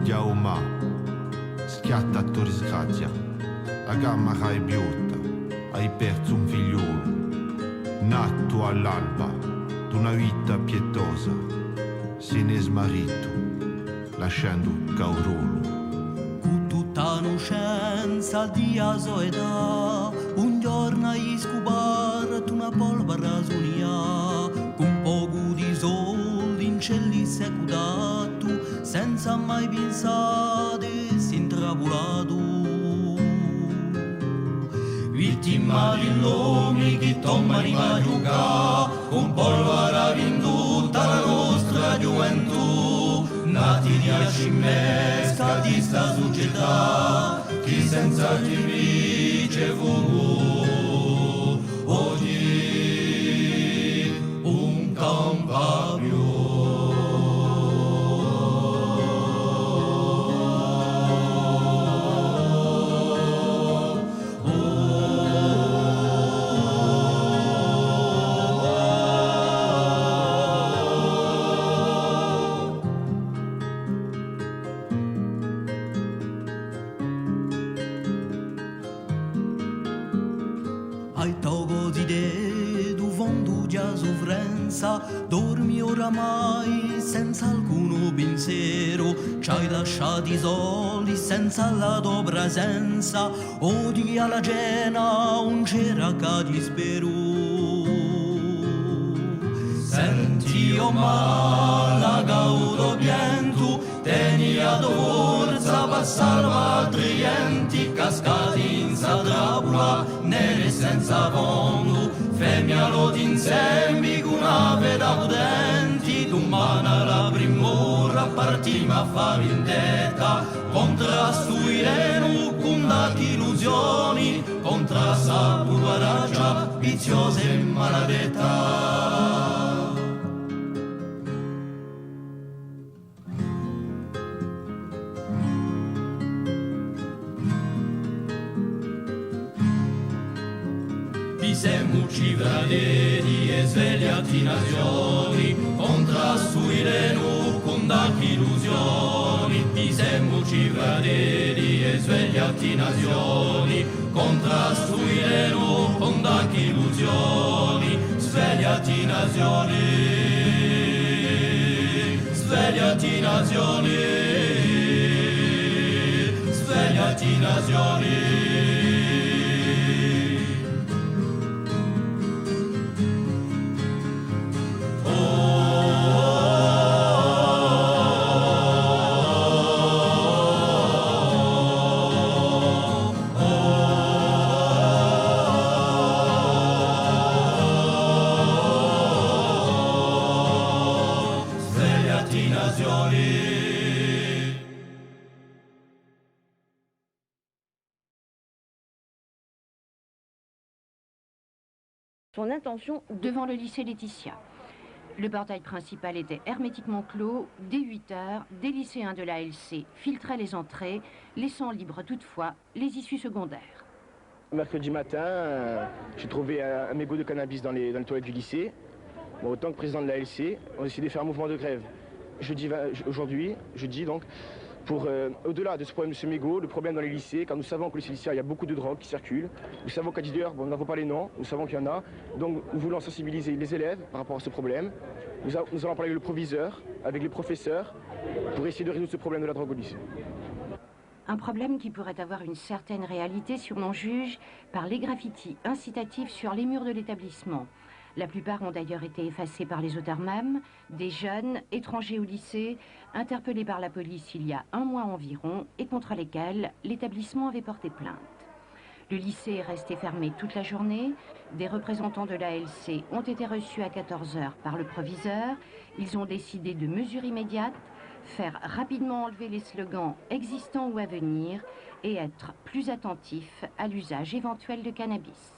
Giauma, schiatta a Toriscazia, a gamma che hai biota, hai perso un figliolo, nato all'alba, d'una vita pietosa, se ne è smarrito, lasciando Caurolo. Con tutta innocenza di asoetà, un giorno hai scoperto una polvere sonia, con poco di soldi in cieli secudato, senza mai pensare si intravolato. Vittima di l'uomo che tomba di giocare, con polvere venduta la nostra gioventù, nati di scimesca di sta società, che senza ti ricevuto oggi un campagno. Dormi oramai senza alcuno pensiero, ci hai lasciati soli senza la tua presenza, odi alla cena un c'era che ti spero. Senti o mala caudo pianto, teni a forza per salvare clienti, cascati in sa trappola, nere senza fondo, femmino d'insembi con una veda potenti, d'umana la primora partima a fare vendetta, contra stuireno con dati illusioni, contra sa purvaraccia viziosa e maladetta. Siamo civraderi e svegliati nazioni, contrastuiremo con dati illusioni. Siamo civraderi e svegliati nazioni, contrastuiremo con dati illusioni. Svegliati nazioni, svegliati nazioni, svegliati nazioni. Son intention devant le lycée Laetitia. Le portail principal était hermétiquement clos. Dès 8 heures, des lycéens de l'ALC filtraient les entrées, laissant libres toutefois les issues secondaires. Mercredi matin, j'ai trouvé un mégot de cannabis dans les toilettes du lycée. Bon, autant que président de l'ALC, on a décidé de faire un mouvement de grève. Aujourd'hui, jeudi donc, pour au-delà de ce problème de ce mégot, le problème dans les lycées, car nous savons que les lycées, il y a beaucoup de drogue qui circulent. Nous savons qu'à 10 heures, bon, nous n'avons pas les noms, nous savons qu'il y en a. Donc nous voulons sensibiliser les élèves par rapport à ce problème. Nous allons parler avec le proviseur, avec les professeurs, pour essayer de résoudre ce problème de la drogue au lycée. Un problème qui pourrait avoir une certaine réalité si on en juge par les graffitis incitatifs sur les murs de l'établissement. La plupart ont d'ailleurs été effacés par les auteurs mêmes, des jeunes étrangers au lycée, interpellés par la police il y a un mois environ et contre lesquels l'établissement avait porté plainte. Le lycée est resté fermé toute la journée. Des représentants de l'ALC ont été reçus à 14 h par le proviseur. Ils ont décidé de mesures immédiates, faire rapidement enlever les slogans existants ou à venir et être plus attentifs à l'usage éventuel de cannabis.